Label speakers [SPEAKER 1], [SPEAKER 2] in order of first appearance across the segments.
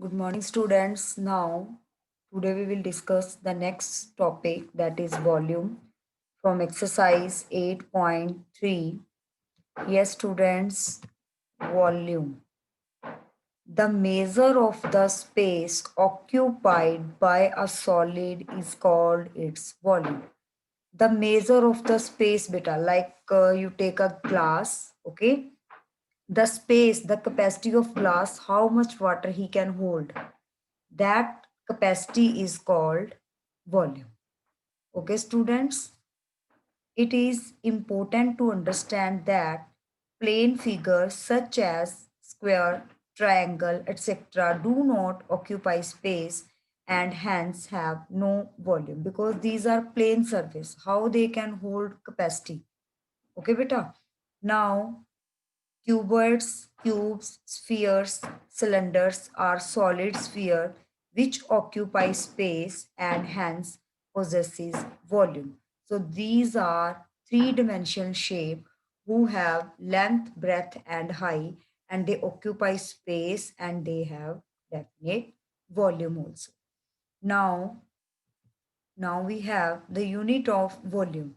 [SPEAKER 1] Good morning, students. Now, today we will discuss the next topic, that is volume from exercise 8.3. Yes, students, volume. The measure of the space occupied by a solid is called its volume. The measure of the space, beta, like you take a glass, okay? The space, the capacity of glass, how much water he can hold, that capacity is called volume. Okay, students, it is important to understand that plane figures such as square, triangle, etc. do not occupy space and hence have no volume because these are plane surface. How they can hold capacity? Okay, beta. Now, cuboids, cubes, spheres, cylinders are solid sphere which occupy space and hence possesses volume. So these are three-dimensional shape who have length, breadth and height, and they occupy space and they have definite volume also. Now, now we have the unit of volume.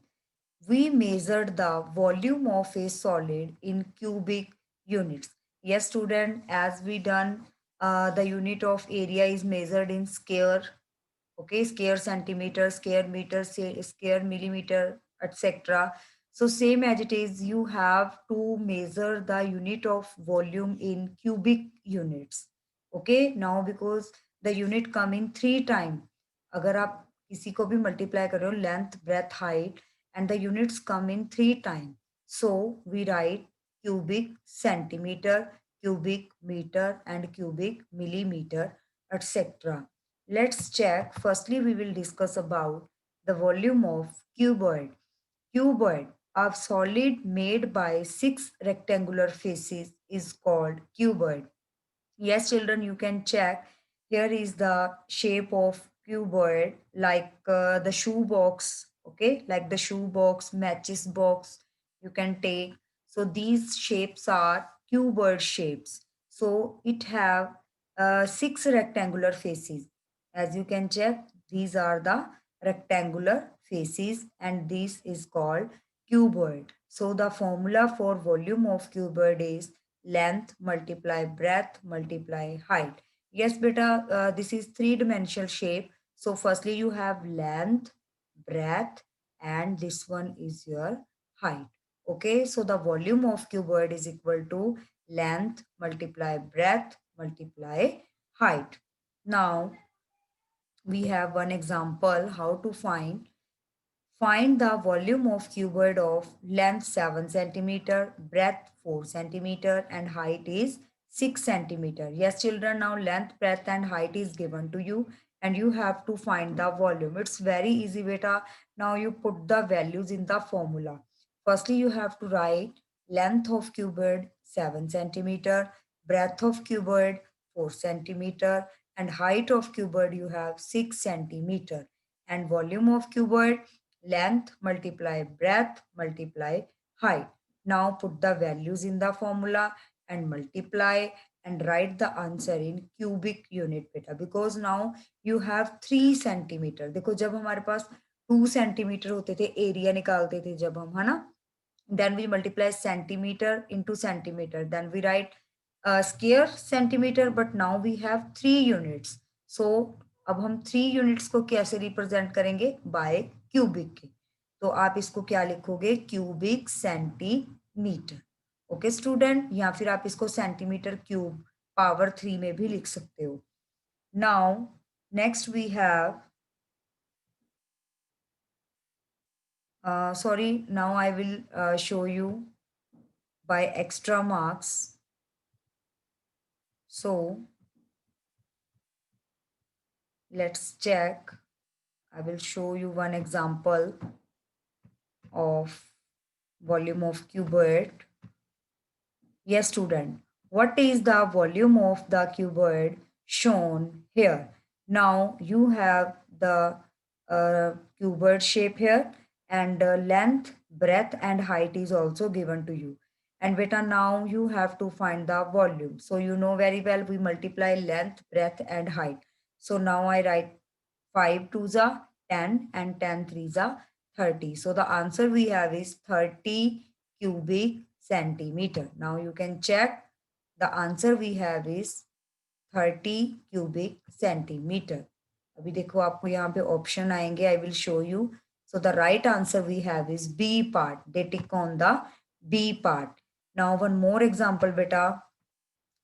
[SPEAKER 1] We measured the volume of a solid in cubic units. Yes, student, as we done, the unit of area is measured in square, okay, square centimeter, square meter, square millimeter, etc. So same as it is, you have to measure the unit of volume in cubic units. Okay, now because the unit come in three time, अगर आप किसी को भी multiply करो length, breadth, height, and the units come in three time. So we write cubic centimeter, cubic meter, and cubic millimeter, etc. Let's check. Firstly, we will discuss about the volume of cuboid. Cuboid, a solid made by six rectangular faces, is called cuboid. Yes, children, you can check. Here is the shape of cuboid, like the shoe box, okay? Like the shoe box, matches box, you can take. So these shapes are cuboid shapes. So it have six rectangular faces. As you can check, these are the rectangular faces and this is called cuboid. So the formula for volume of cuboid is length multiply breadth multiply height. Yes, beta, this is three-dimensional shape. So firstly, you have length, breadth, and this one is your height. Okay, so the volume of cuboid is equal to length multiply breadth multiply height. Now, we have one example how to find the volume of cuboid of length 7 centimeter, breadth 4 centimeter, and height is 6 centimeter. Yes, children, now length, breadth, and height is given to you, and you have to find the volume. It's very easy, beta. Now you put the values in the formula. Firstly, you have to write length of cuboid 7 centimeter, breadth of cuboid 4 centimeter, and height of cuboid you have 6 centimeter, and volume of cuboid length multiply breadth multiply height. Now put the values in the formula and multiply and write the answer in cubic unit beta, because now you have 3 centimeter. देखो जब हमारे पास 2 centimetre होते थे area निकालते थे जब हम, है ना, then we multiply centimeter into centimeter, then we write square centimeter, but now we have 3 units. So अब हम 3 यूनिट्स को कैसे रिप्रेजेंट करेंगे? बाय क्यूबिक के। तो आप इसको क्या लिखोगे? Cubic centimetre. ओके स्टूडेंट, या फिर आप इसको सेंटीमीटर क्यूब पावर 3 में भी लिख सकते हो। Now next we have sorry, now I will show you by extra marks. So let's check. I will show you one example of volume of cuboid. Yes, student. What is the volume of the cuboid shown here? Now you have the cuboid shape here, and length, breadth, and height is also given to you. And beta, now you have to find the volume. So you know very well we multiply length, breadth and height. So now I write 5 2s are 10 and 10 3s are 30. So the answer we have is 30 cubic centimeter. Now you can check, the answer we have is 30 cubic centimeter. अभी देखो आपको यहाँ पे option आएंगे, I will show you. So the right answer we have is B part. They tick on the B part. Now one more example, beta.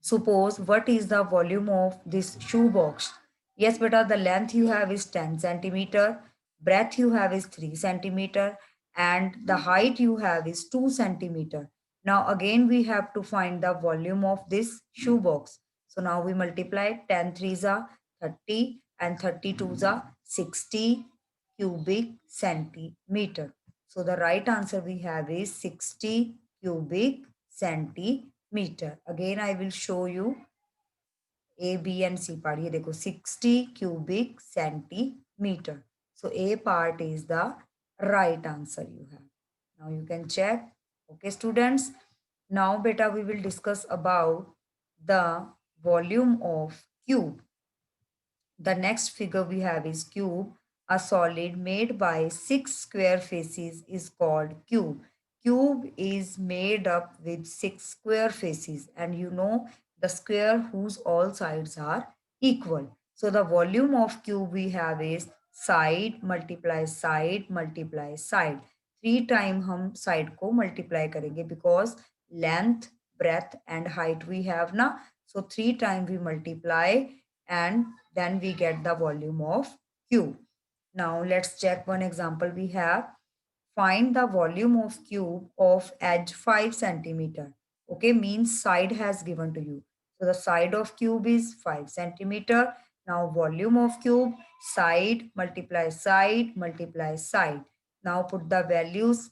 [SPEAKER 1] Suppose what is the volume of this shoe box? Yes, beta, the length you have is 10 centimeter, breadth you have is 3 centimeter, and the height you have is 2 centimeter. Now again we have to find the volume of this shoe box. So now we multiply 10 threes are 30 and 32s are 60 cubic centimeter. So the right answer we have is 60 cubic centimeter. Again, I will show you A, B and C part. ये देखो 60 cubic centimeter. So A part is the right answer you have. Now you can check. Okay, students. Now, beta, we will discuss about the volume of cube. The next figure we have is cube. A solid made by 6 square faces is called cube. Cube is made up with 6 square faces, and you know the square whose all sides are equal. So the volume of cube we have is side multiply side multiply side. 3 times हम side को multiply करेंगे because length, breadth and height we have ना. So 3 times we multiply and then we get the volume of cube. Now let's check one example we have. Find the volume of cube of edge 5 centimeter. Okay, means side has given to you. So the side of cube is 5 centimeter. Now volume of cube, side multiply side multiply side. Now put the values.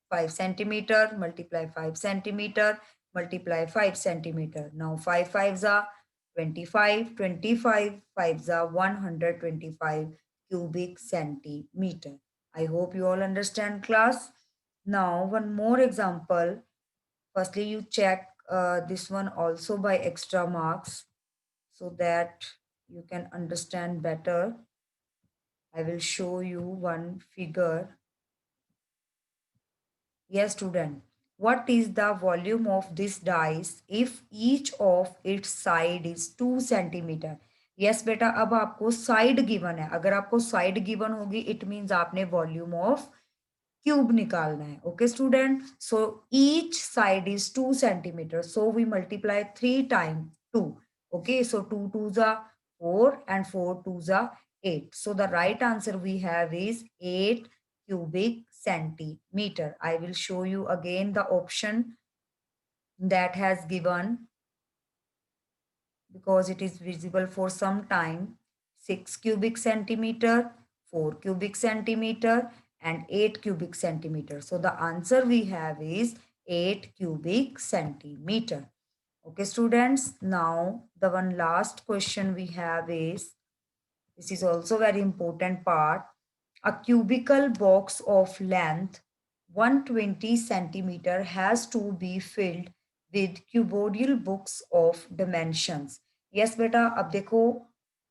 [SPEAKER 1] 5 centimeter multiply 5 centimeter multiply 5 centimeter. Now 5 fives are 25, 25 fives are 125 cubic centimeter. I hope you all understand, class. Now one more example. Firstly, you check this one also by extra marks so that you can understand better. I will show you one figure. Yes, student. What is the volume of this dice if each of its side is 2 centimeter? Yes बेटा, अब आपको side given है. अगर आपको side given होगी it means आपने volume of cube निकालना है. Okay student, so each side is 2 centimeter, so we multiply 3 times 2. Okay, so 2 2s are 4 and 4 2s are 8. So the right answer we have is 8 cubic centimeter. I will show you again the option that has given because it is visible for some time. 6 cubic centimeter, 4 cubic centimeter and 8 cubic centimeter. So the answer we have is 8 cubic centimeter. Okay students, now the one last question we have is, this is also very important part. A cubical box of length 120 centimeter has to be filled with cubodial books of dimensions. Yes बेटा, अब देखो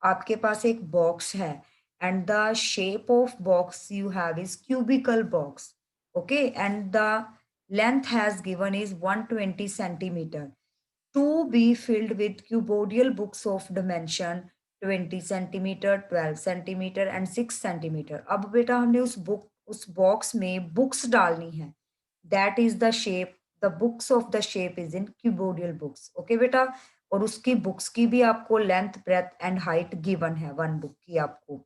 [SPEAKER 1] आपके पास एक box है and the shape of box you have is cubical box. Okay, and the length has given is 120 centimeter to be filled with cubodial books of dimension 20 centimeter, 12 centimeter and 6 centimeter. अब बेटा हमने उस box में books डालनी है. That is the shape, the books of the shape is in cuboidal books. Okay बेटा, और उसकी बुक्स की भी आपको length, breadth and height given है वन बुक की आपको.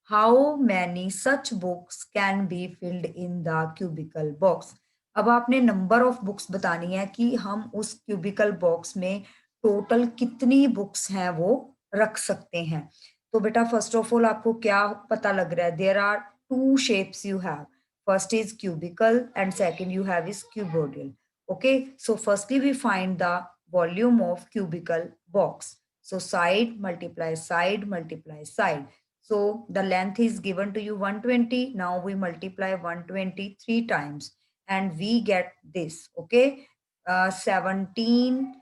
[SPEAKER 1] How many such books can be filled in the cubical box. अब आपने नंबर ऑफ बुक्स बतानी है कि हम उस क्यूबिकल बॉक्स में टोटल कितनी बुक्स हैं वो रख सकते हैं. तो बेटा फर्स्ट ऑफ ऑल आपको क्या पता लग रहा है, there are two shapes you have. First is cubical and second you have is cuboidal. Okay, so firstly we find the volume of cubical box. So side multiply side multiply side. So the length is given to you 120. Now we multiply 120 3 times and we get this. Okay, 17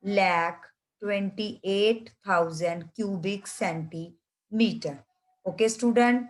[SPEAKER 1] lakh 28,000 cubic centimeter. Okay student,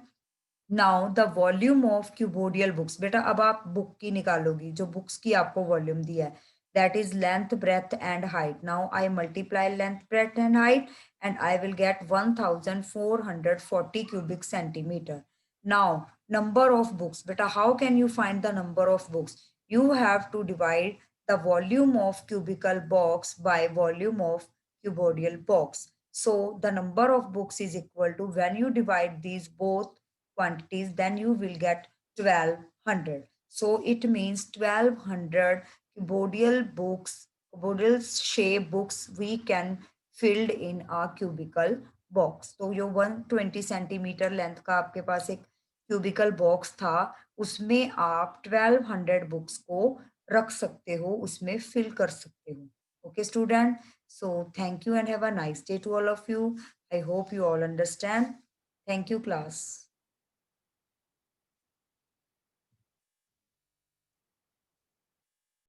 [SPEAKER 1] now the volume of cuboidal books, बेटा अब आप book की निकालोगी, जो books की आपको volume दिया है, that is length breadth and height. Now I multiply length breadth and height and I will get 1440 cubic centimeter. Now, number of books. Beta, how can you find the number of books? You have to divide the volume of cubical box by volume of cuboidal box. So the number of books is equal to, when you divide these both quantities, then you will get 1200. So it means 1200 cuboidal books, cuboidal shape books we can filled in a cubical box. तो यो 120 centimetre length का आपके पास एक cubical box था, उसमें आप 1200 books को रख सकते हो, उसमें फिल कर सकते हो. Okay student, so thank you and have a nice day to all of you. I hope you all understand. Thank you class.